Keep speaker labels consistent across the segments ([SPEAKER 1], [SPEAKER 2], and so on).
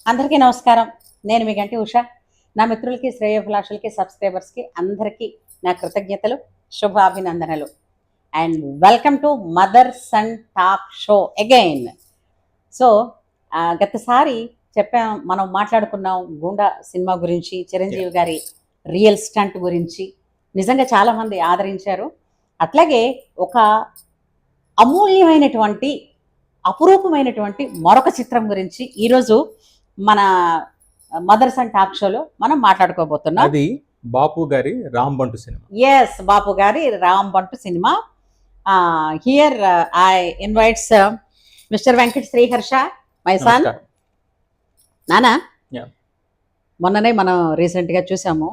[SPEAKER 1] అందరికీ నమస్కారం. నేను మీ గంటి ఉష. నా మిత్రులకి, శ్రేయోభిలాషులకి, సబ్స్క్రైబర్స్కి అందరికీ నా కృతజ్ఞతలు, శుభాభినందనలు. And welcome to mother son talk show again. So గతసారి మనం మాట్లాడుకున్నాం గూండా సినిమా గురించి, చిరంజీవి గారి రియల్ స్టంట్ గురించి. నిజంగా చాలామంది ఆదరించారు. అట్లాగే ఒక అమూల్యమైనటువంటి, అపురూపమైనటువంటి మరొక చిత్రం గురించి ఈరోజు మన మదర్ సన్ టాక్ షోలో మనం మాట్లాడుకోబోతున్నాం.
[SPEAKER 2] అది బాపు గారి రాంబంటు సినిమా.
[SPEAKER 1] ఎస్, బాపు గారి Rambantu cinema. Here I invites mister Venkat Sriharsha, my son. నానా, మొన్ననే మనం రీసెంట్ గా చూసాము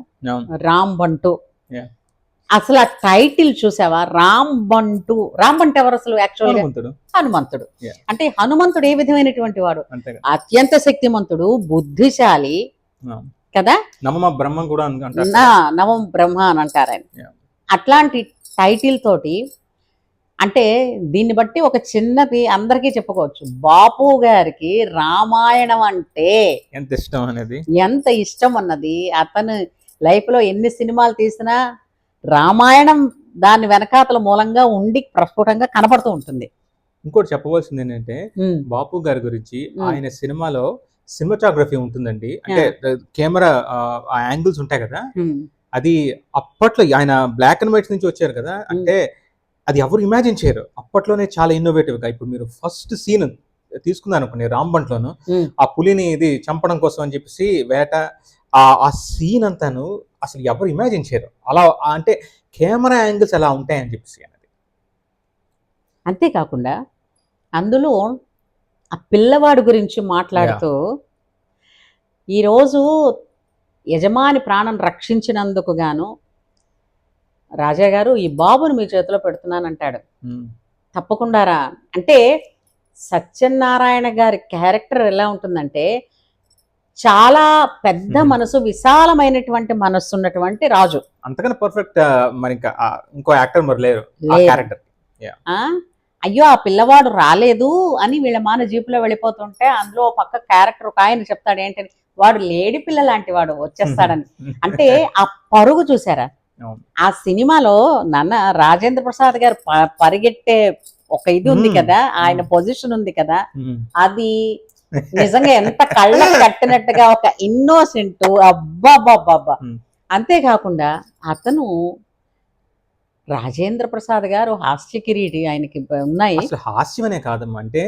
[SPEAKER 1] రాంబంటు. అసలు ఆ టైటిల్ చూసావా? రాంబంటు. రాంబంటు ఎవరు అసలు? యాక్చువల్ హనుమంతుడు. అంటే హనుమంతుడు ఏ విధమైనటువంటి వాడు? అత్యంత శక్తిమంతుడు, బుద్ధిశాలి కదా.
[SPEAKER 2] నవమ బ్రహ్మ కూడా
[SPEAKER 1] నవం బ్రహ్మ అని అంటారు ఆయన. అట్లాంటి టైటిల్ తోటి, అంటే దీన్ని బట్టి ఒక చిన్నది అందరికీ చెప్పుకోవచ్చు, బాపు గారికి రామాయణం అంటే ఎంత ఇష్టం అన్నది. అతను లైఫ్ లో ఎన్ని సినిమాలు తీసినా రామాయణం దాని వెనకాతల మూలంగా ఉండి ప్రస్ఫుటంగా కనపడుతూ ఉంటుంది.
[SPEAKER 2] ఇంకోటి చెప్పవలసింది ఏంటంటే బాపు గారి గురించి, ఆయన సినిమాలో సినిమాటోగ్రఫీ ఉంటుందండి. అంటే కెమెరా యాంగిల్స్ ఉంటాయి కదా, అది అప్పట్లో ఆయన బ్లాక్ అండ్ వైట్ నుంచి వచ్చారు కదా, అంటే అది ఎవరు ఇమాజిన్ చేయరు. అప్పట్లోనే చాలా ఇన్నోవేటివ్ గా. ఇప్పుడు మీరు ఫస్ట్ సీన్ తీసుకుందాం అనుకోండి, రాంబంట్లోను ఆ పులిని ఇది చంపడం కోసం అని చెప్పేసి వేట, ఆ సీన్ అంతాను అసలు ఎవరు ఇమాజిన్ చేయరు. అలా అంటే కెమెరా యాంగిల్స్ అలా ఉంటాయని చెప్పేసి అన్నది.
[SPEAKER 1] అంతేకాకుండా అందులో ఆ పిల్లవాడి గురించి మాట్లాడుతూ, ఈరోజు యజమాని ప్రాణం రక్షించినందుకు గాను రాజా గారు ఈ బాబుని మీ చేతిలో పెడుతున్నానంటాడు. తప్పకుండా రా అంటే, సత్యనారాయణ గారి క్యారెక్టర్ ఎలా ఉంటుందంటే, చాలా పెద్ద మనసు, విశాలమైనటువంటి మనస్సు ఉన్నటువంటి రాజు.
[SPEAKER 2] అంతకన్నా పర్ఫెక్ట్ మరి ఇంకో యాక్టర్ మరి లేరు క్యారెక్టర్.
[SPEAKER 1] అయ్యో ఆ పిల్లవాడు రాలేదు అని వీళ్ళ మాన జీపులో వెళ్ళిపోతుంటే, అందులో పక్క క్యారెక్టర్ ఒక ఆయన చెప్తాడు ఏంటని, వాడు లేడి పిల్ల లాంటి వాడు వచ్చేస్తాడని. అంటే ఆ పరుగు చూసారా ఆ సినిమాలో? నాన్న రాజేంద్ర ప్రసాద్ గారు పరిగెట్టే ఒక ఇది ఉంది కదా, ఆయన పొజిషన్ ఉంది కదా, అది నిజంగా ఎంత కళ్ళకు కట్టినట్టుగా ఒక ఇన్నోసెంట్. అబ్బాబ్బాబ్బా. అంతేకాకుండా అతను రాజేంద్ర ప్రసాద్ గారు హాస్య కిరీటి ఆయనకి ఉన్నాయి.
[SPEAKER 2] అసలు హాస్యం అనే కాదమ్మా, అంటే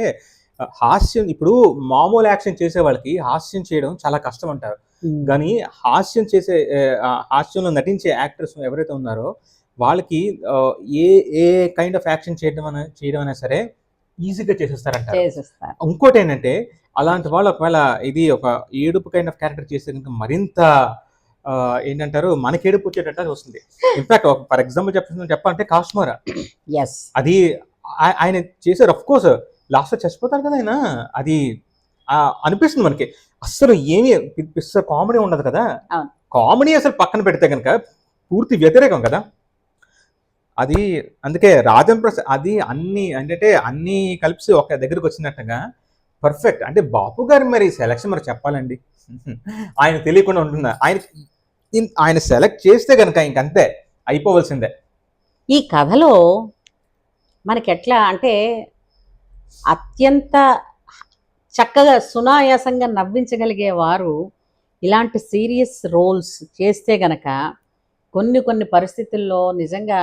[SPEAKER 2] హాస్యం ఇప్పుడు మామూలు యాక్షన్ చేసే వాళ్ళకి హాస్యం చేయడం చాలా కష్టం అంటారు. కానీ హాస్యంలో నటించే యాక్టర్స్ ఎవరైతే ఉన్నారో వాళ్ళకి ఏ కైండ్ ఆఫ్ యాక్షన్ చేయడం అయినా సరే ఈజీగా చేసేస్తారంట. ఇంకోటి ఏంటంటే, అలాంటి వాళ్ళు ఒకవేళ ఇది ఒక ఏడుపు కైండ్ ఆఫ్ క్యారెక్టర్ చేస్తే కనుక మరింత ఏంటంటారు, మనకి ఏడుపు వచ్చేటట్టు వస్తుంది. ఇన్ఫాక్ట్ ఫర్ ఎగ్జాంపుల్ చెప్పాలంటే కాశ్మీరా, అది ఆయన చేశారు. అఫ్ కోర్స్ లాస్ట్ లో చచ్చిపోతారు కదా ఆయన, అది అనిపిస్తుంది మనకి. అస్సలు ఏమి కామెడీ ఉండదు కదా. కామెడీ అసలు పక్కన పెడితే కనుక పూర్తి వ్యతిరేకం కదా అది. అందుకే రాజేంద్ర ప్రసాద్ అది అన్ని కలిపి ఒక దగ్గరికి వచ్చినట్టుగా పర్ఫెక్ట్. అంటే బాపు గారి మరి సెలక్షన్ మరి చెప్పాలండి, ఆయన తెలియకుండా ఉంటుందా? ఆయన సెలెక్ట్ చేస్తే కనుక ఇంకంతే అయిపోవలసిందే.
[SPEAKER 1] ఈ కథలో మనకి ఎట్లా అంటే, అత్యంత చక్కగా సునాయాసంగా నవ్వించగలిగే వారు ఇలాంటి సీరియస్ రోల్స్ చేస్తే గనక కొన్ని పరిస్థితుల్లో నిజంగా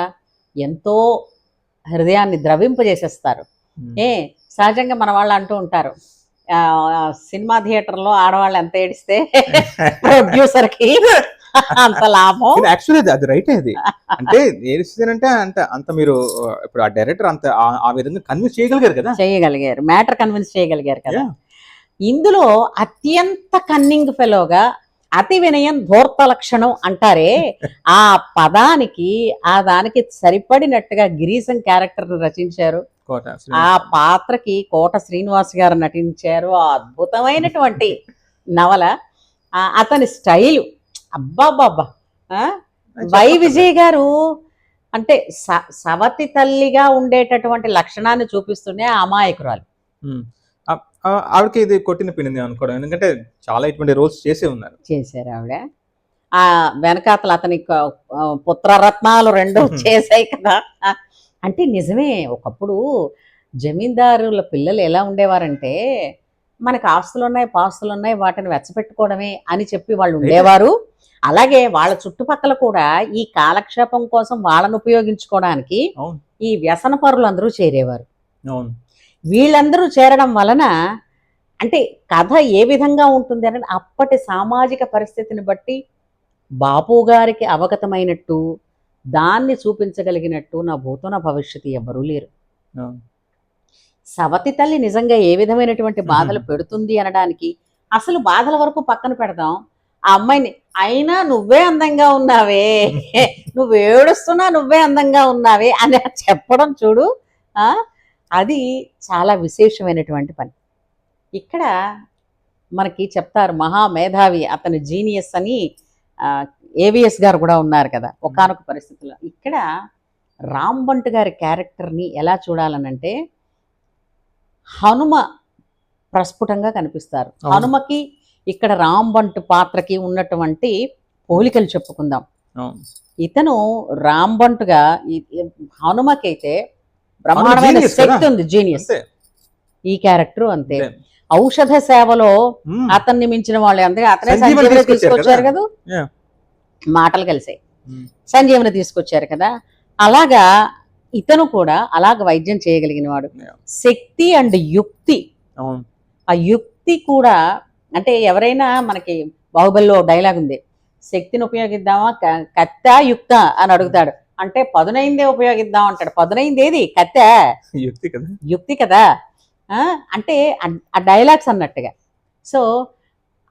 [SPEAKER 1] ఎంతో హృదయాన్ని ద్రవింపజేసేస్తారు. సహజంగా మన వాళ్ళు అంటూ ఉంటారు, సినిమా థియేటర్లో ఆడవాళ్ళు ఎంత ఏడిస్తే ప్రొడ్యూసర్కి అంత లాభం.
[SPEAKER 2] యాక్చువల్లీ అది రైట్. అది అంటే ఏడిస్తేనంటే అంత మీరు ఇప్పుడు ఆ డైరెక్టర్ అంత ఆ విధంగా కన్విన్స్ చేయగలిగారు,
[SPEAKER 1] మ్యాటర్ కన్విన్స్ చేయగలిగారు కదా. ఇందులో అత్యంత కన్నింగ్ ఫెలోగా అతి వినయం ధూర్త లక్షణం అంటారే, ఆ పదానికి దానికి సరిపడినట్టుగా గిరీశం క్యారెక్టర్ రచించారు. ఆ పాత్రకి కోట శ్రీనివాస్ గారు నటించారు. ఆ అద్భుతమైనటువంటి నవల, అతని స్టైలు అబ్బాబ్బాబ్బా. వై విజయ్ గారు అంటే సవతి తల్లిగా ఉండేటటువంటి లక్షణాన్ని చూపిస్తూనే అమాయకురాలు.
[SPEAKER 2] ఆవిడకి ఇది కొట్టిన పిండింది అనుకోవడం, ఎందుకంటే చాలా ఇటువంటి రోల్స్ చేసే ఉన్నారు.
[SPEAKER 1] చేశారు ఆవిడ. ఆ వెనకాతల అతని పుత్రరత్నాలు రెండు చేశాయి కదా. అంటే నిజమే, ఒకప్పుడు జమీందారుల పిల్లలు ఎలా ఉండేవారంటే, మనకు ఆస్తులున్నాయి పాస్తులున్నాయి వాటిని వెచ్చపెట్టుకోవడమే అని చెప్పి వాళ్ళు ఉండేవారు. అలాగే వాళ్ళ చుట్టుపక్కల కూడా ఈ కాలక్షేపం కోసం వాళ్ళను ఉపయోగించుకోవడానికి
[SPEAKER 2] అవును
[SPEAKER 1] ఈ వ్యసన పరులు అందరూ చేరేవారు.
[SPEAKER 2] అవును
[SPEAKER 1] వీళ్ళందరూ చేరడం వలన అంటే కథ ఏ విధంగా ఉంటుంది అంటే, అప్పటి సామాజిక పరిస్థితిని బట్టి బాపు గారికి అవగతమైనట్టు దాన్ని చూపించగలిగినట్టు నా భూతో నా భవిష్యత్తు ఎవ్వరూ లేరు.
[SPEAKER 2] అవును.
[SPEAKER 1] సవతి తల్లి నిజంగా ఏ విధమైనటువంటి బాధలు పెడుతుంది అనడానికి, అసలు బాధల వరకు పక్కన పెడదాం, ఆ అమ్మాయిని అయినా నువ్వే అందంగా ఉన్నావే, నువ్వు ఏడుస్తున్నా నువ్వే అందంగా ఉన్నావే అని చెప్పడం చూడు, ఆ, అది చాలా విశేషమైనటువంటి పని. ఇక్కడ మనకి చెప్తారు మహామేధావి, అతను జీనియస్ అని ఏవిఎస్ గారు కూడా ఉన్నారు కదా ఒకానొక పరిస్థితుల్లో. ఇక్కడ రాంబంట్ గారి క్యారెక్టర్ని ఎలా చూడాలనంటే, హనుమ ప్రస్ఫుటంగా కనిపిస్తారు. హనుమకి ఇక్కడ రాంబంట్ పాత్రకి ఉన్నటువంటి పోలికలు చెప్పుకుందాం. ఇతను రాంబంట్గా, హనుమకైతే బ్రహ్మాండమైన శక్తి ఉంది, జీనియస్. ఈ క్యారెక్టర్ అంతే. ఔషధ సేవలో అతన్ని మించిన వాళ్ళు అందుకే అతనే సంజీవని తీసుకొచ్చారు కదా, మాటలు కలిసాయి, సంజీవని తీసుకొచ్చారు కదా. అలాగా ఇతను కూడా అలాగ వైద్యం చేయగలిగిన వాడు. శక్తి అండ్ యుక్తి, ఆ యుక్తి కూడా అంటే ఎవరైనా మనకి బాహుబలిలో డైలాగ్ ఉంది, శక్తిని ఉపయోగిద్దామా కత్త యుక్త అని అడుగుతాడు, అంటే పదునైందే ఉపయోగిద్దాం అంటాడు. పదునైంది ఏది? కత్తే,
[SPEAKER 2] యుక్తి కదా,
[SPEAKER 1] యుక్తి కదా. అంటే ఆ డైలాగ్స్ అన్నట్టుగా. సో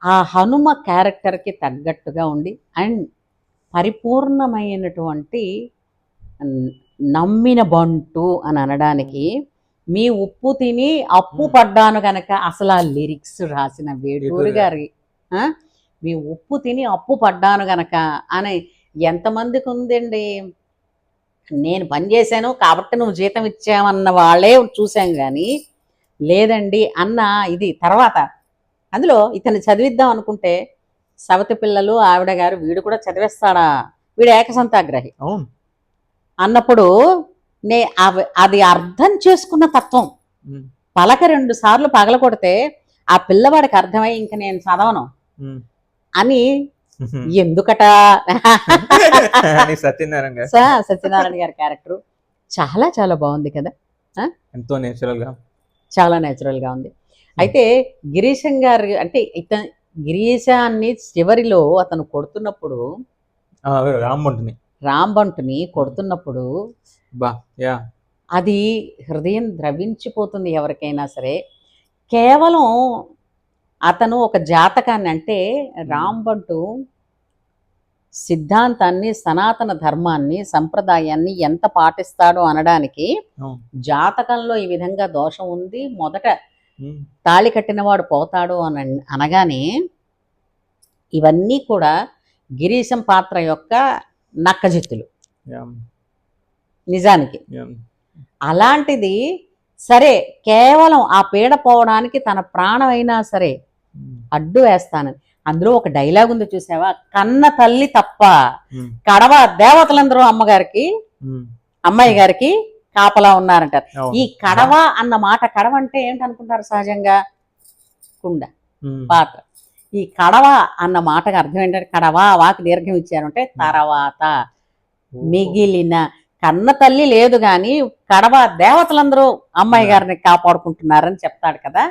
[SPEAKER 1] ఆ హనుమ క్యారెక్టర్కి తగ్గట్టుగా ఉండి అండ్ పరిపూర్ణమైనటువంటి నమ్మిన బంటు అని అనడానికి, మీ ఉప్పు తిని అప్పు పడ్డాను కనుక అసలు ఆ లిరిక్స్ రాసిన వేటూరి గారి, మీ ఉప్పు తిని అప్పు పడ్డాను గనక అని ఎంతమందికి ఉందండి. నేను పనిచేశాను కాబట్టి నువ్వు జీతం ఇచ్చామన్న వాళ్ళే చూసాం కానీ లేదండి అన్న ఇది తర్వాత. అందులో ఇతను చదివిద్దాం అనుకుంటే సవతి పిల్లలు ఆవిడ గారు వీడు కూడా చదివేస్తాడా, వీడు ఏకసంతాగ్రహి అన్నప్పుడు అది అర్థం చేసుకున్న తత్వం. పలక 2 సార్లు పగల కొడితే ఆ పిల్లవాడికి అర్థమై ఇంక నేను చదవను అని ఎందుకట. సత్యనారాయణ గారి క్యారెక్టర్ చాలా చాలా బాగుంది కదా,
[SPEAKER 2] ఎంతో నేచురల్ గా,
[SPEAKER 1] చాలా నేచురల్ గా ఉంది. అయితే గిరీశం గారు అంటే గిరీశాన్ని చివరిలో అతను కొడుతున్నప్పుడు, రాంబంటుని కొడుతున్నప్పుడు అది హృదయం ద్రవించిపోతుంది ఎవరికైనా సరే. కేవలం అతను ఒక జాతకాన్ని, అంటే రాంబంటు సిద్ధాంతాన్ని, సనాతన ధర్మాన్ని, సంప్రదాయాన్ని ఎంత పాటిస్తాడో అనడానికి జాతకంలో ఈ విధంగా దోషం ఉంది, మొదట తాళి కట్టినవాడు పోతాడు అని అనగానే ఇవన్నీ కూడా గిరీశం పాత్ర యొక్క నక్కజిత్తులు నిజానికి. అలాంటిది సరే, కేవలం ఆ పీడ పోవడానికి తన ప్రాణం అయినా సరే అడ్డు వేస్తానని. అందులో ఒక డైలాగ్ ఉంది చూసావా, కన్న తల్లి తప్ప కడవ దేవతలందరూ అమ్మాయి గారికి కాపలా ఉన్నారంటారు. ఈ కడవ అన్న మాట, కడవ అంటే ఏంటనుకుంటారు సహజంగా? కుండ పాత్ర. ఈ కడవ అన్న మాటకు అర్థం ఏంటంటే, కడవ వాకి దీర్ఘం ఇచ్చారంటే తర్వాత మిగిలిన కన్న తల్లి లేదు కానీ కడవ దేవతలందరూ అమ్మాయి గారిని కాపాడుకుంటున్నారని చెప్తాడు కదా.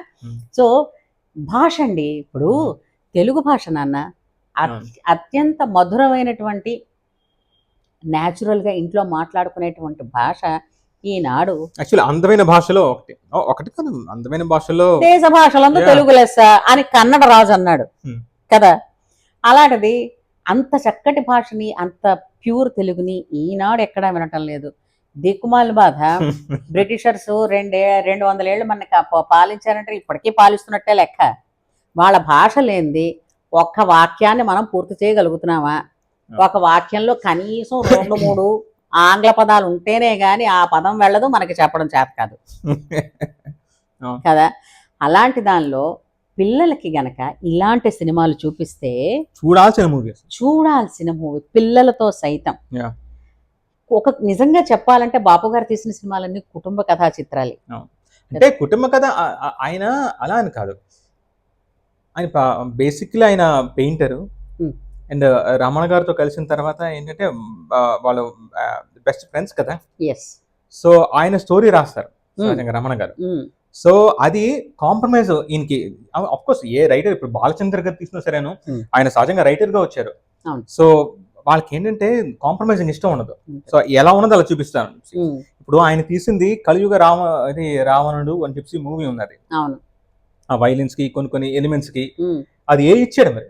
[SPEAKER 1] సో భాష అండి, ఇప్పుడు తెలుగు భాష నాన్న అత్యంత మధురమైనటువంటి న్యాచురల్గా ఇంట్లో మాట్లాడుకునేటువంటి భాష ఈనాడు.
[SPEAKER 2] యాక్చువల్లీ అందమైన భాషలో ఒకటి కాదు, అందమైన భాషలో
[SPEAKER 1] దేశ భాషలందు తెలుగు లెస్స అని కన్నడ రాజు అన్నాడు కదా. అలాంటిది అంత చక్కటి భాషని, అంత ప్యూర్ తెలుగుని ఈనాడు ఎక్కడా వినటం లేదు. దిక్కుమాల బాధ. బ్రిటిషర్స్ 200 ఏళ్ళు మనకి పాలించారంటే ఇప్పటికీ పాలిస్తున్నట్టే లెక్క. వాళ్ళ భాష లేనిది ఒక్క వాక్యాన్ని మనం పూర్తి చేయగలుగుతున్నామా? ఒక వాక్యంలో కనీసం 2-3 ఆంగ్ల పదాలు ఉంటేనే గాని ఆ పదం వెళ్ళదు, మనకి చెప్పడం చేత కాదు కదా. అలాంటి దానిలో పిల్లలకి గనక ఇలాంటి సినిమాలు చూపిస్తే
[SPEAKER 2] చూడాల్సిన మూవీ.
[SPEAKER 1] చూడాల్సిన మూవీ పిల్లలతో సైతం. ఒక నిజంగా చెప్పాలంటే బాపు గారు తీసిన సినిమాలన్నీ కుటుంబ కథా చిత్రాలే.
[SPEAKER 2] అంటే కుటుంబ కథ ఆయన అలా అని కాదు, ఆయన బేసిక్లీ ఆయన పెయింటరు. అండ్ రమణ గారితో కలిసిన తర్వాత ఏంటంటే వాళ్ళు బెస్ట్ ఫ్రెండ్స్ కదా. సో ఆయన స్టోరీ రాస్తారు సహజంగా రమణ గారు. సో అది కాంప్రమైజ్ ఈయనకి కోర్స్ ఏ రైటర్ ఇప్పుడు బాలచంద్ర గారు తీసినా సరేను ఆయన సహజంగా రైటర్ గా వచ్చారు. సో వాళ్ళకి ఏంటంటే కాంప్రమైజింగ్ ఇష్టం ఉండదు. సో ఎలా ఉన్నది అలా చూపిస్తాను. ఇప్పుడు ఆయన తీసింది కలియుగ రావణుడు అని చెప్పి మూవీ ఉన్నది. ఆ వైలెన్స్ కి కొన్ని ఎలిమెంట్స్ కి అది ఇచ్చాడు, మరి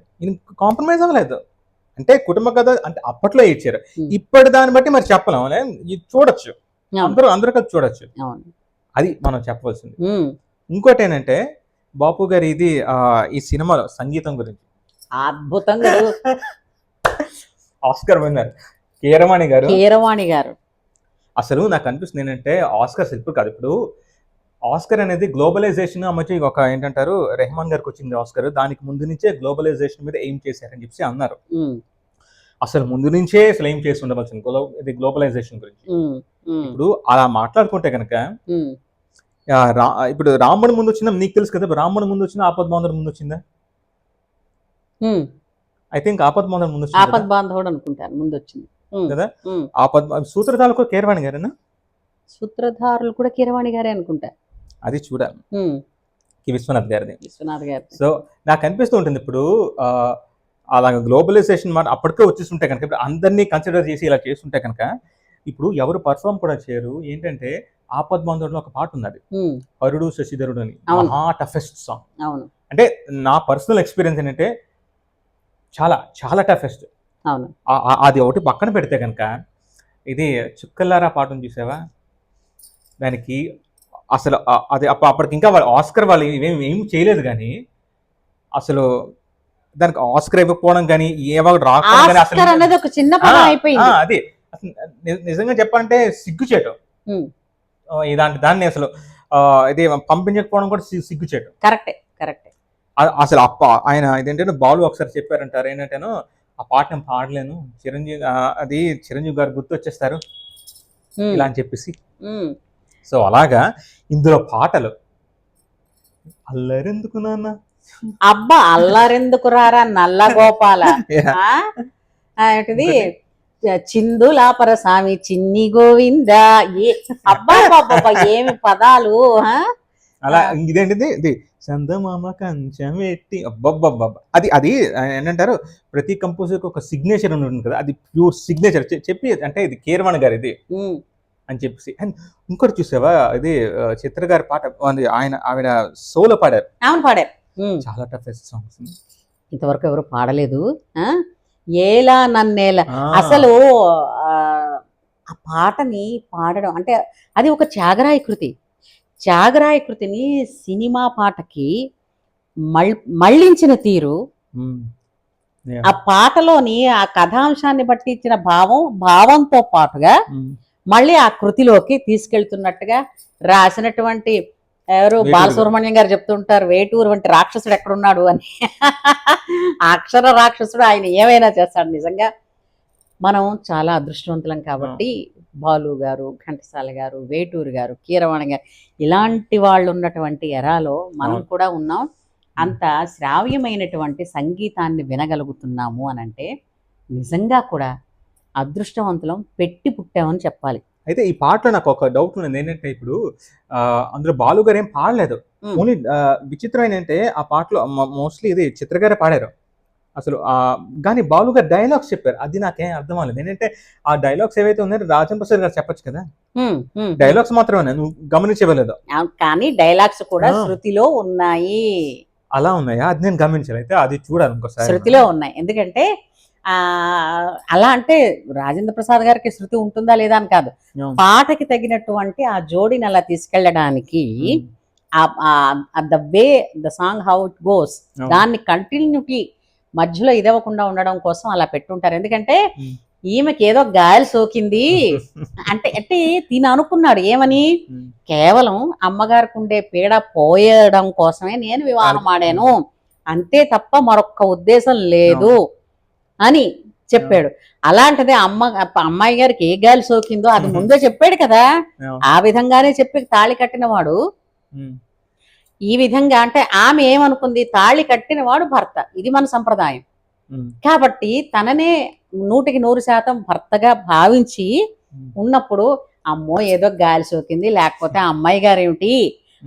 [SPEAKER 2] కాంప్రమైజ్ అవ్వలేదు. అంటే కుటుంబ కథ అంటే అప్పట్లో ఇచ్చారు, ఇప్పటి దాన్ని బట్టి మరి చెప్పలేము. ఇది చూడొచ్చు, అందరూ కలిసి చూడొచ్చు, అది మనం చెప్పవలసింది. ఇంకోటి ఏంటంటే బాపు గారి ఇది ఈ సినిమాలో సంగీతం గురించి
[SPEAKER 1] అద్భుతంగా
[SPEAKER 2] ఆస్కర్ విన్నర్ కీరవాణి గారు. అసలు నాకు అనిపిస్తుంది ఏంటంటే ఆస్కర్ ఇప్పుడు కాదు, ఇప్పుడు ఆస్కర్ అనేది గ్లోబలైజేషన్ మధ్య ఒక ఏంటంటారు రెహమాన్ గారికి వచ్చింది ఆస్కర్, దానికి ముందు నుంచే గ్లోబలైజేషన్ మీద ఎయిమ్ చేశారని చెప్పి అన్నారు. అసలు ముందు నుంచే అసలు ఏం చేసి ఉండవలసింది ఇది గ్లోబలైజేషన్ గురించి. ఇప్పుడు అలా మాట్లాడుకుంటే కనుక ఇప్పుడు రాముడి ముందు వచ్చిందా నీకు తెలుసు కదా, రాముడి ముందు వచ్చిందా ఆపద్ బాంధవుడు ముందు వచ్చిందా? ఐ థింక్ ఆపద్ బాంధవుడు ముందు వచ్చింది,
[SPEAKER 1] ఆపద్ బాంధవుడు అనుకుంటాను ముందు వచ్చింది
[SPEAKER 2] కదా. సూత్రధారులు కూడా కీరవాణి గారేనా?
[SPEAKER 1] సూత్రధారులు కూడా కీరవాణి గారే అనుకుంటా.
[SPEAKER 2] అది చూడాలి, విశ్వనాథ్ గారిది. సో నాకు అనిపిస్తూ ఉంటుంది ఇప్పుడు అలా గ్లోబలైజేషన్ మాట అప్పటికే వచ్చేస్తుంటే కనుక ఇప్పుడు అందరినీ కన్సిడర్ చేసి ఇలా చేస్తుంటే కనుక ఇప్పుడు ఎవరు పర్ఫామ్ కూడా చేయరు. ఏంటంటే ఆపద్ బాంధవుడులో ఒక పాట ఉన్నది, హరుడు శశిధరుడు అని, టఫెస్ట్ సాంగ్. అంటే నా పర్సనల్ ఎక్స్పీరియన్స్ ఏంటంటే చాలా చాలా టఫెస్ట్. అది ఒకటి పక్కన పెడితే కనుక ఇది చుక్కల్లారా పాటను చూసావా, దానికి అసలు అది అప్పటికి ఇంకా వాళ్ళు ఆస్కర్ వాళ్ళు ఏం చేయలేదు, కానీ అసలు దానికి ఆస్కర్ ఇవ్వకపోవడం కానీ రాకపోవడం
[SPEAKER 1] అనేది ఒక చిన్న
[SPEAKER 2] అది నిజంగా చెప్పాలంటే సిగ్గుచేయటం. దాన్ని అసలు ఇది పంపించకపోవడం కూడా సిగ్గుచేయటం.
[SPEAKER 1] కరెక్టే.
[SPEAKER 2] అసలు ఆయన ఇదేంటంటే బాలు ఒకసారి చెప్పారంటారు ఏంటంటేనో ఆ పాట నేను పాడలేను, చిరంజీవి గారు గుర్తు వచ్చేస్తారు ఇలా అని చెప్పేసి. సో అలాగా ఇందులో పాటలు అల్లరెందుకు నాన్న,
[SPEAKER 1] అబ్బా అల్లరెందుకు రారా నల్ల గోపాల, ఏంటిది చిందులాపర స్వామి చిన్ని గోవింద, అబ్బా ఏమి పదాలు.
[SPEAKER 2] అలా ఇదేంటిది ఇది చందమామ కంచం పెట్టి అబ్బబ్బబ్బ అది ఏంటంటారు ప్రతి కంపోజర్కి ఒక సిగ్నేచర్ ఉంటుంది కదా, అది ప్యూర్ సిగ్నేచర్ చెప్పి అంటే ఇది కీరవాణి గారు ఇది అని చెప్పేసి. అండ్ ఇంకోటి చూసావా, ఇది చిత్ర గారి పాట ఆవిడ సోలో పాడారు. చాలా టఫెస్ట్ సాంగ్స్,
[SPEAKER 1] ఇంతవరకు ఎవరు పాడలేదు. ఏలా నన్నేలా అసలు ఆ పాటని పాడడం అంటే అది ఒక త్యాగరాయ కృతిని సినిమా పాటకి మళ్ళించిన తీరు, ఆ పాటలోని ఆ కథాంశాన్ని బట్టి ఇచ్చిన భావంతో పాటుగా మళ్ళీ ఆ కృతిలోకి తీసుకెళ్తున్నట్టుగా రాసినటువంటి ఎవరు బాలసుబ్రహ్మణ్యం గారు చెప్తుంటారు, వేటూరు వంటి రాక్షసుడు ఎక్కడున్నాడు అని. అక్షర రాక్షసుడు, ఆయన ఏమైనా చేస్తాడు. నిజంగా మనం చాలా అదృష్టవంతులం కాబట్టి బాలు గారు, ఘంటసాల గారు, వేటూరు గారు, కీరవాణి గారు ఇలాంటి వాళ్ళు ఉన్నటువంటి ఎరాలో మనం కూడా ఉన్నాం. అంత శ్రావ్యమైనటువంటి సంగీతాన్ని వినగలుగుతున్నాము అని అంటే నిజంగా కూడా అదృష్టవంతులం, పెట్టి పుట్టామని చెప్పాలి.
[SPEAKER 2] అయితే ఈ పాటలో నాకు ఒక డౌట్ ఉన్నది ఏంటంటే ఇప్పుడు అందులో బాలు గారు ఏం పాడలేదు, ఓన్లీ విచిత్రం ఏంటంటే ఆ పాటలో మోస్ట్లీ ఇది చిత్రగారే పాడారు అసలు. కానీ బాలు గారు డైలాగ్స్ చెప్పారు, అది నాకేం అర్థం అవ్వలేదు. ఏంటంటే ఆ డైలాగ్స్ ఏవైతే ఉన్నాయో రాజన్ ప్రసాద్ గారు చెప్పొచ్చు కదా, డైలాగ్స్ మాత్రమే నువ్వు గమనించలేదు.
[SPEAKER 1] కానీ డైలాగ్స్ కూడా శృతిలో ఉన్నాయి.
[SPEAKER 2] అలా ఉన్నాయా? అది నేను గమనించాను, అయితే అది చూడాలి ఇంకోసారి.
[SPEAKER 1] శృతిలో ఉన్నాయి, ఎందుకంటే అలా అంటే రాజేంద్ర ప్రసాద్ గారికి శృతి ఉంటుందా లేదా అని కాదు, పాటకి తగినటువంటి ఆ జోడిని అలా తీసుకెళ్ళడానికి the way the song how it goes దాన్ని కంటిన్యూటీ మధ్యలో ఇదవ్వకుండా ఉండడం కోసం అలా పెట్టుంటారు. ఎందుకంటే ఈమెకి ఏదో గాలి సోకింది అంటే అంటే తిని అనుకున్నాడు ఏమని, కేవలం అమ్మగారికి ఉండే పీడ పోయడం కోసమే నేను వివాహం ఆడాను అంతే తప్ప మరొక్క ఉద్దేశం లేదు అని చెప్పాడు. అలాంటిదే అమ్మాయి గారికి ఏ గాలి సోకిందో అది ముందే చెప్పాడు కదా, ఆ విధంగానే చెప్పి తాళి కట్టిన వాడు ఈ విధంగా. అంటే ఆమె ఏమనుకుంది, తాళి కట్టిన వాడు భర్త, ఇది మన సంప్రదాయం కాబట్టి తననే 100% భర్తగా భావించి ఉన్నప్పుడు అమ్మో ఏదో గాలి సోకింది లేకపోతే అమ్మాయి గారు ఏమిటి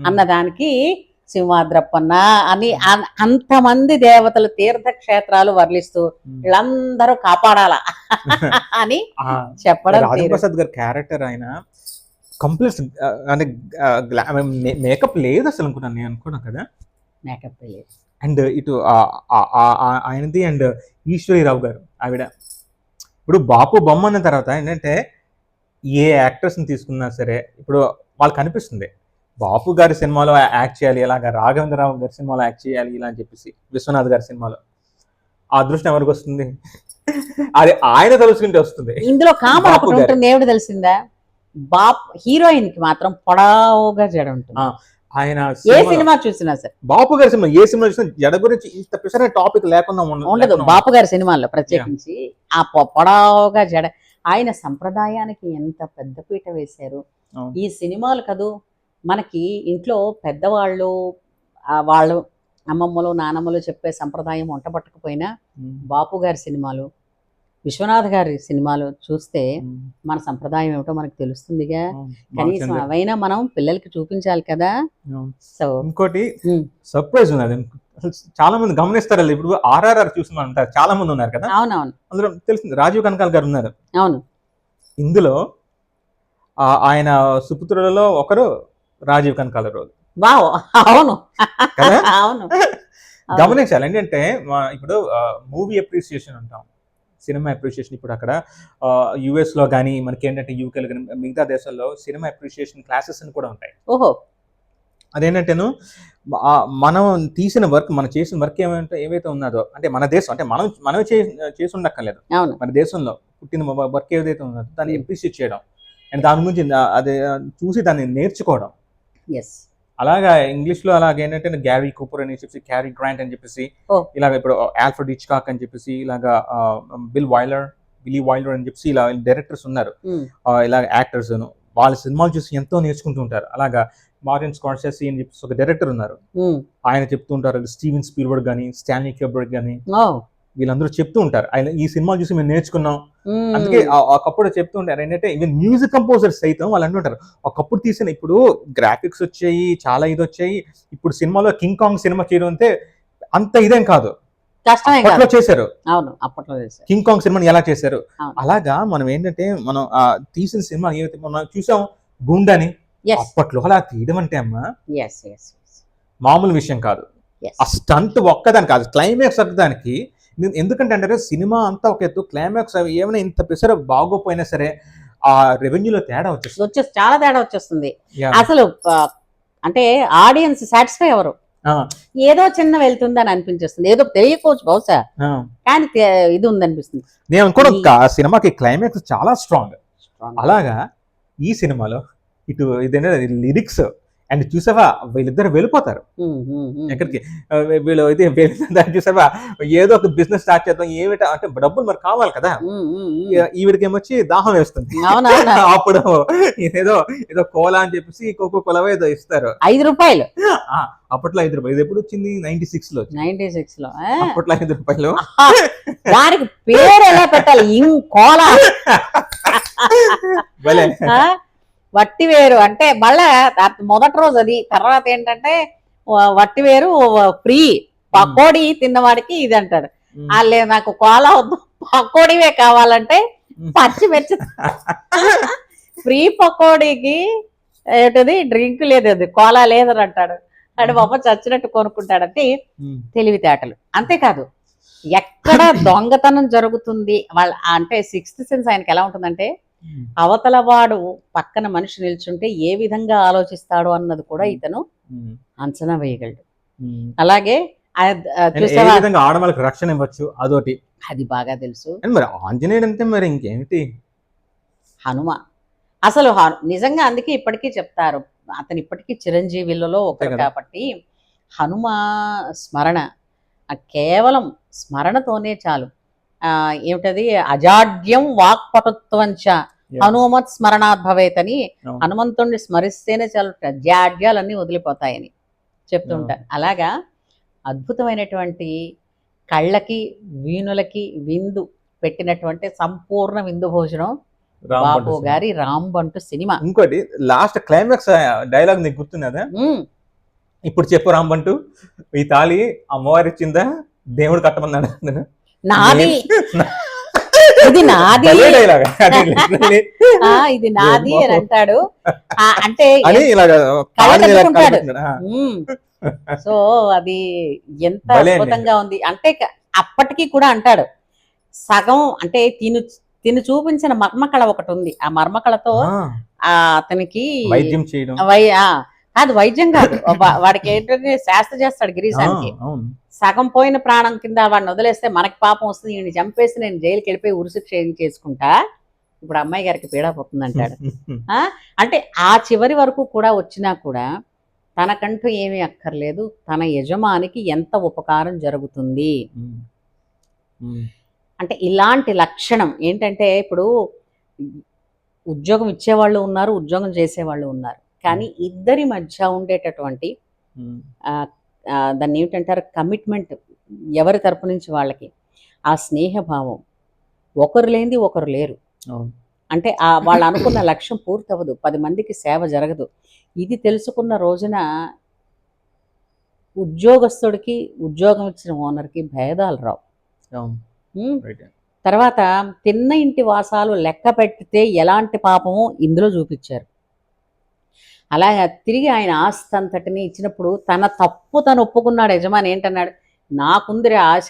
[SPEAKER 1] అన్నదానికి సింహాద్రప్పన్న అని అంతమంది దేవతలు తీర్థక్షేత్రాలు వర్లిస్తూ వీళ్ళందరూ కాపాడాలా అని చెప్పడం.
[SPEAKER 2] రాజేంద్ర ప్రసాద్ గారి క్యారెక్టర్ ఆయన కంప్లీట్ అంటే మేకప్ లేదు అసలు అనుకున్నాను నేను అనుకున్నాను కదా,
[SPEAKER 1] మేకప్ లేదు.
[SPEAKER 2] అండ్ ఇటు ఆయనది అండ్ ఈశ్వరీరావు గారు ఆవిడ. ఇప్పుడు బాపు బొమ్మ అన్న తర్వాత ఏంటంటే ఏ యాక్టర్స్ని తీసుకున్నా సరే ఇప్పుడు వాళ్ళకి అనిపిస్తుంది బాపు గారి సినిమాలో యాక్ట్ చేయాలి, ఇలాగ రాఘవేంద్రరావు గారి సినిమాలో యాక్ట్ చేయాలి ఇలా అని చెప్పేసి. విశ్వనాథ్ గారి సినిమాలో ఆ అదృష్టం ఎవరికి వస్తుంది, అది ఆయన తెలుసుకుంటే వస్తుంది.
[SPEAKER 1] ఇందులో కామన్ ఒకటి ఉంటుంది, ఏమిటి తెలిసిందా, హీరోయిన్ కి మాత్రం పొడవుగా జడ ఉంటుంది.
[SPEAKER 2] ఆయన
[SPEAKER 1] ఏ సినిమా చూసినా సరే,
[SPEAKER 2] బాపు గారి సినిమా ఏ సినిమా చూసినా జడ గురించి ఇంత పిసరైన టాపిక్ లేకుండా
[SPEAKER 1] ఉండదు. బాపు గారి సినిమాల్లో ప్రత్యేకించి ఆ పొడవుగా జడ, ఆయన సంప్రదాయానికి ఎంత పెద్దపీట వేశారు. ఈ సినిమాలు కదూ మనకి ఇంట్లో పెద్దవాళ్ళు వాళ్ళు అమ్మమ్మలు నానమ్మలు చెప్పే సంప్రదాయం వంటపట్టకపోయినా బాపు గారి సినిమాలు, విశ్వనాథ్ గారి సినిమాలు చూస్తే మన సంప్రదాయం ఏమిటో మనకు తెలుస్తుందిగా. కనీసం అవైనా మనం పిల్లలకి చూపించాలి కదా. సో
[SPEAKER 2] ఇంకోటి సర్ప్రైజ్ ఉన్నది, చాలా మంది గమనిస్తారు. ఇప్పుడు RRR చూసిన ఉంటారు, చాలా మంది ఉన్నారు కదా.
[SPEAKER 1] అవునవును,
[SPEAKER 2] అందులో తెలిసింది రాజీవ్ కనకాల్ గారు ఉన్నారు.
[SPEAKER 1] అవును,
[SPEAKER 2] ఇందులో ఆయన సుపుత్రులలో ఒకరు రాజీవ్ కనకాల రోజు.
[SPEAKER 1] అవును అవును
[SPEAKER 2] గమనించాలి. ఏంటంటే ఇప్పుడు మూవీ అప్రిసియేషన్ అంటాం, సినిమా అప్రిషియేషన్. ఇప్పుడు అక్కడ US లో కానీ మనకి ఏంటంటే యూకేలో కానీ మిగతా దేశాల్లో సినిమా అప్రిషియేషన్ క్లాసెస్ అని కూడా ఉంటాయి.
[SPEAKER 1] ఓహో,
[SPEAKER 2] అదేంటంటేను మనం తీసిన వర్క్, మనం చేసిన వర్క్ ఏవైతే ఉన్నదో, అంటే మన దేశం, అంటే మనం చేసి ఉండక్కర్లేదు, మన దేశంలో పుట్టిన వర్క్ ఏదైతే ఉన్నదో దాన్ని అప్రిషియేట్ చేయడం అండ్ దాని గురించి అది చూసి దాన్ని నేర్చుకోవడం. అలాగా ఇంగ్లీష్లో అలాగే ఏంటంటే గ్యారీ కూపర్ అని చెప్పేసి, క్యారీ గ్రాంట్ అని చెప్పేసి, ఇలాగ ఇప్పుడు ఆల్ఫ్రెడ్ హిచ్కాక్ అని చెప్పేసి, ఇలాగా బిలీ వైలర్ అని చెప్పేసి ఇలా డైరెక్టర్స్ ఉన్నారు. ఇలాగ యాక్టర్స్ వాళ్ళ సినిమాలు చూసి ఎంతో నేర్చుకుంటూ ఉంటారు. అలాగా మార్టిన్ స్కార్సెసీ అని చెప్పేసి ఒక డైరెక్టర్ ఉన్నారు, ఆయన చెప్తూ ఉంటారు. స్టీవెన్ స్పీల్బర్గ్ కానీ, స్టాన్లీ క్యూబ్రిక్ కానీ, వీళ్ళందరూ చెప్తూ ఉంటారు ఆయన ఈ సినిమాలు చూసి మేము నేర్చుకున్నాం. అందుకే ఒకప్పుడు చెప్తూ ఉంటారు ఏంటంటే ఈవెన్ మ్యూజిక్ కంపోజర్స్ సైతం వాళ్ళు అంటుంటారు, ఒకప్పుడు తీసిన, ఇప్పుడు గ్రాఫిక్స్ వచ్చాయి, చాలా ఇది వచ్చాయి, ఇప్పుడు సినిమాలో కింగ్ కాంగ్ సినిమా చేయడం అంటే అంత ఇదేం కాదు, అప్పట్లో చేశారు. కింగ్ కాంగ్ సినిమాని ఎలా చేశారు, అలాగా మనం ఏంటంటే మనం తీసిన సినిమా ఏదైతే మనం చూసాం గుండాని, అప్పట్లో అలా తీయడం అంటే అమ్మా మామూలు విషయం కాదు. ఆ స్టంట్ ఒక్కదానికి కాదు, క్లైమాక్స్ ఒక్కదానికి. ఎందుకంటే అంటే సినిమా అంతా ఒక ఎత్తు, క్లైమాక్స్ ఏమైనా ఇంత పిసర బాగోపోయినా సరే ఆ రెవెన్యూలో తేడా వచ్చేస్తుంది,
[SPEAKER 1] చాలా తేడా వచ్చేస్తుంది. అసలు అంటే ఆడియన్స్ సాటిస్ఫై ఎవరు, ఏదో చిన్న వెళ్తుందని అనిపించేస్తుంది, ఏదో తెలియకపోవచ్చు బహుశా, కానీ ఇది ఉందనిపిస్తుంది.
[SPEAKER 2] నేను అనుకోవడం సినిమాకి క్లైమాక్స్ చాలా స్ట్రాంగ్. అలాగా ఈ సినిమాలో ఇటు ఇదేంటే లిరిక్స్ అండ్ చూసావా వీళ్ళిద్దరు వెళ్ళిపోతారు ఎక్కడికి, వీళ్ళు అయితే చూసావా ఏదో ఒక బిజినెస్ స్టార్ట్ చేద్దాం, ఏమిటా అంటే డబ్బులు మరి కావాలి కదా, ఈవిడికి ఏమొచ్చి దాహం వేస్తుంది. అప్పుడు ఏదో కోలా అని చెప్పేసి కోకో కోలా ఏదో ఇస్తారు, ₹5. అప్పట్లో ₹5. ఇది ఎప్పుడు వచ్చింది, 96 లో. అప్పట్లో ₹5
[SPEAKER 1] దానికి పేరు ఎలా పెట్టాలి, కోలా వట్టివేరు అంటే మళ్ళా మొదటి రోజు అది, తర్వాత ఏంటంటే వట్టివేరు ఫ్రీ, పకోడీ తిన్నవాడికి ఇది అంటాడు. వాళ్ళే నాకు కోలా వద్దు పకోడీవే కావాలంటే పచ్చిమిర్చి ఫ్రీ పకోడీకి ఏంటది డ్రింక్ లేదు, అది కోలా లేదని అంటాడు. అంటే పాప చచ్చినట్టు కొనుక్కుంటాడంటే తెలివితేటలు. అంతేకాదు ఎక్కడ దొంగతనం జరుగుతుంది వాళ్ళ అంటే 6th సెన్స్ ఆయనకి ఎలా ఉంటుందంటే, అవతల వాడు పక్కన మనిషి నిల్చుంటే ఏ విధంగా ఆలోచిస్తాడు అన్నది కూడా ఇతను అంచనా వేయగలడు. అలాగే
[SPEAKER 2] ఆడవాళ్ళకి రక్షణ ఇవ్వచ్చు అదొకటి,
[SPEAKER 1] అది బాగా తెలుసు.
[SPEAKER 2] అండ్ మరి ఆంజనేయుడు అంటే మరి ఇంకేమిటి?
[SPEAKER 1] హనుమ అసలు నిజంగా అందుకే ఇప్పటికీ చెప్తారు, అతను ఇప్పటికీ చిరంజీవిలలో ఒకరు
[SPEAKER 2] కదా.
[SPEAKER 1] కాబట్టి హనుమ స్మరణ కేవలం స్మరణతోనే చాలు. ఏమిటది, అజాడ్యం వాక్పటుత్వంచ హనుమత్ స్మరణాత్ భవేత్ అని,
[SPEAKER 2] అవును.
[SPEAKER 1] హనుమంతుడిని స్మరిస్తేనే చాలు జాడ్యాలన్నీ వదిలిపోతాయని చెప్తుంటారు. అలాగా అద్భుతమైనటువంటి కళ్ళకి వీణులకి విందు పెట్టినటువంటి సంపూర్ణ విందు భోజనం బాపు గారి రాంబంటు సినిమా.
[SPEAKER 2] ఇంకోటి లాస్ట్ క్లైమాక్స్ డైలాగ్ నీకు గుర్తున్నదా? ఇప్పుడు చెప్పు రాంబంటు, ఈ తాళి అమ్మవారి ఇచ్చిందా దేవుడు కట్టమన్నాడు?
[SPEAKER 1] నాది ఇది నాది
[SPEAKER 2] డైలాగ్
[SPEAKER 1] ఇది నాది అని అంటాడు. అంటే
[SPEAKER 2] అని ఇలాగా
[SPEAKER 1] సో అది ఎంత అద్భుతంగా ఉంది అంటే అప్పటికి కూడా అంటాడు. సగం అంటే తిను చూపించిన మర్మకళ ఒకటి ఉంది, ఆ మర్మకళతో అతనికి
[SPEAKER 2] వైద్యం చేయడం
[SPEAKER 1] కాదు, వైద్యం కాదు, వాడికి ఏంటంటే శాస్త్ర చేస్తాడు గిరీశానికి. సగం పోయిన ప్రాణం కింద వాడిని వదిలేస్తే మనకి పాపం వస్తుంది, ఈయన చంపేసి నేను జైలుకి వెళ్ళిపోయి ఉరిశిక్ష చేసుకుంటా, ఇప్పుడు అమ్మాయి గారికి పీడా పోతుంది అంటాడు. అంటే ఆ చివరి వరకు కూడా వచ్చినా కూడా తనకంటూ ఏమీ అక్కర్లేదు, తన యజమానికి ఎంత ఉపకారం జరుగుతుంది అంటే ఇలాంటి లక్షణం ఏంటంటే, ఇప్పుడు ఉద్యోగం ఇచ్చేవాళ్ళు ఉన్నారు, ఉద్యోగం చేసేవాళ్ళు ఉన్నారు, కానీ ఇద్దరి మధ్య ఉండేటటువంటి దాన్ని ఏమిటంటారు, కమిట్మెంట్ ఎవరి తరపు నుంచి వాళ్ళకి, ఆ స్నేహభావం, ఒకరు లేనిది ఒకరు లేరు. అంటే వాళ్ళు అనుకున్న లక్ష్యం పూర్తవదు, 10 మందికి సేవ జరగదు. ఇది తెలుసుకున్న రోజున ఉద్యోగస్తుడికి ఉద్యోగం ఇచ్చిన ఓనర్కి భేదాలు రావు. తర్వాత తిన్న ఇంటి వాసాలు లెక్క పెట్టితే ఎలాంటి పాపమో ఇందులో చూపించారు. అలాగే తిరిగి ఆయన ఆస్తి అంతటిని ఇచ్చినప్పుడు తన తప్పు తను ఒప్పుకున్నాడు. యజమాని ఏంటన్నాడు, నాకుందిరే ఆశ,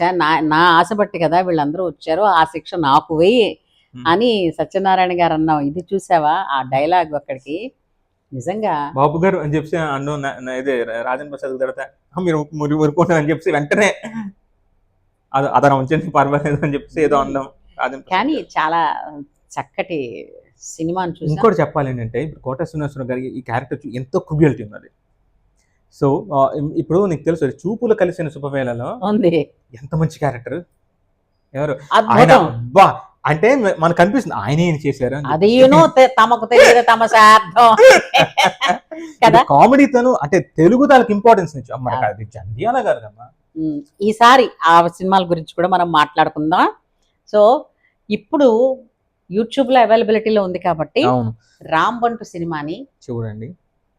[SPEAKER 1] నా ఆశ బట్టి కదా వీళ్ళందరూ వచ్చారు, ఆ శిక్ష నాకు వెయ్యి అని సత్యనారాయణ గారు అన్నావు. ఇది చూసావా ఆ డైలాగ్ అక్కడికి, నిజంగా
[SPEAKER 2] బాబు గారు అని చెప్పి అన్నం ఇదే రాజన్ ప్రసాద్ తర్వాత మీరు ఊరుకుంటారు అని చెప్పి వెంటనే అతను ఉంచండి పర్వాలేదు అని చెప్పేసి ఏదో అన్నాం.
[SPEAKER 1] కానీ చాలా చక్కటి సినిమాని చూసి.
[SPEAKER 2] ఇంకోటి చెప్పాలి ఏంటంటే, ఇప్పుడు కోట శ్రీనివాసరావు గారి ఈ క్యారెక్టర్ ఎంతో క్రూయల్టీ ఉన్నది. సో ఇప్పుడు నీకు తెలుసు చూపులు కలిసిన శుభవేళలో ఉంది ఎంత మంచి క్యారెక్టర్, ఎవరు ఆయన అబ్బా అంటే మనకు అనిపిస్తుంది ఆయన ఏం చేశారు
[SPEAKER 1] అది తమకు తెలియదు తమ శార్థం కదా.
[SPEAKER 2] కామెడీతోను అంటే తెలుగు దానికి ఇంపార్టెన్స్ నుంచి మనకు అది జంధ్యాల గారు కదా.
[SPEAKER 1] ఈసారి ఆ సినిమాల గురించి కూడా మనం మాట్లాడుకుందాం. సో ఇప్పుడు యూట్యూబ్లో అవైలబిలిటీలో ఉంది కాబట్టి రాంబంటు సినిమాని చూడండి,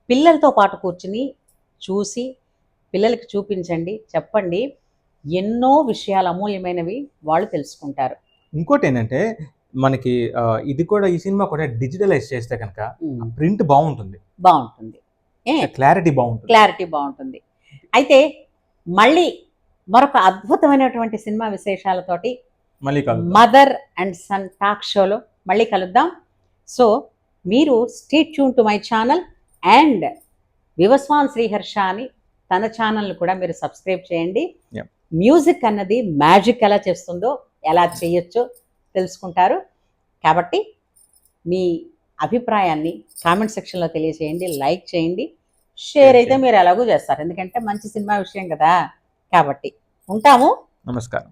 [SPEAKER 1] పిల్లలతో పాటు కూర్చుని చూసి పిల్లలకి చూపించండి, చెప్పండి, ఎన్నో విషయాలు అమూల్యమైనవి వాళ్ళు తెలుసుకుంటారు.
[SPEAKER 2] ఇంకోటి ఏంటంటే మనకి ఇది కూడా, ఈ సినిమా కూడా డిజిటలైజ్ చేస్తే కనుక ప్రింట్ బాగుంటుంది, క్లారిటీ బాగుంటుంది. అయితే మళ్ళీ మరొక అద్భుతమైనటువంటి సినిమా విశేషాలతోటి మదర్ అండ్ సన్ టాక్ షోలో మళ్ళీ కలుద్దాం. సో మీరు stay tune to my channel and Vivaswan Sriharsha అని తన ఛానల్ని కూడా మీరు సబ్స్క్రైబ్ చేయండి. మ్యూజిక్ అన్నది మ్యాజిక్ ఎలా చేస్తుందో, ఎలా చేయొచ్చో తెలుసుకుంటారు. కాబట్టి మీ అభిప్రాయాన్ని కామెంట్ సెక్షన్లో తెలియజేయండి, లైక్ చేయండి, షేర్ అయితే మీరు ఎలాగూ చేస్తారు, ఎందుకంటే మంచి సినిమా విషయం కదా. కాబట్టి ఉంటాము, నమస్కారం.